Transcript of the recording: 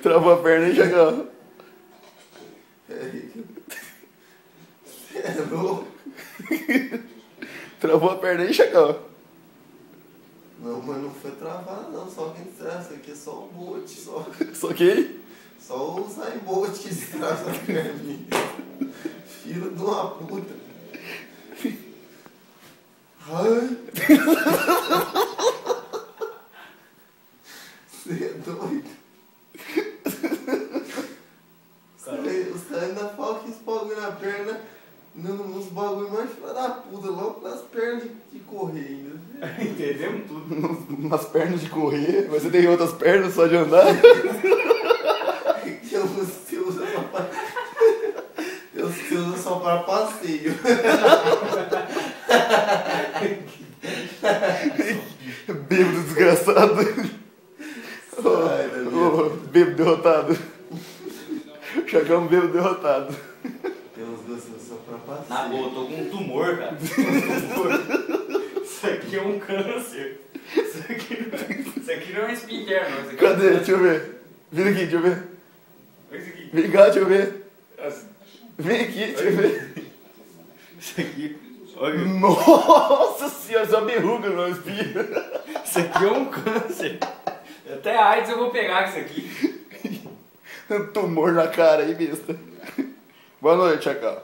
Travou a perna aí, Chacão. Você é louco? Travou a perna aí, Chacão. Não, mas não foi travado não, só quem destrava. Isso aqui é só o Bolt, só. Só que? Só o Usain Bolt que destrava essa perninha. Filho de uma puta. Ai. Você é doido. Os caras ainda falam que esse bagulho na perna, nos bagulho mais filha da puta, logo nas pernas de correr ainda. Entendemos tudo. Nas pernas de correr, mas você tem outras pernas só de andar? Você usa só pra... Você usa só para passeio. Bêbado desgraçado. Bêbado derrotado. Chacão bêbado derrotado. Eu uso só para passeio. Na boa, eu tô com um tumor, cara. Isso aqui é um câncer. Isso aqui não é espinha interna, não. Isso aqui Cadê? É um Deixa eu ver. Vira aqui, deixa eu ver. Olha isso aqui. Vem cá, deixa eu ver. Assim. Vem aqui, deixa eu ver. Isso aqui. Olha. Nossa senhora, só verruga no espinho. Isso aqui é um câncer. Até AIDS eu vou pegar com isso aqui. Tumor na cara aí, besta. Boa noite, Chacão.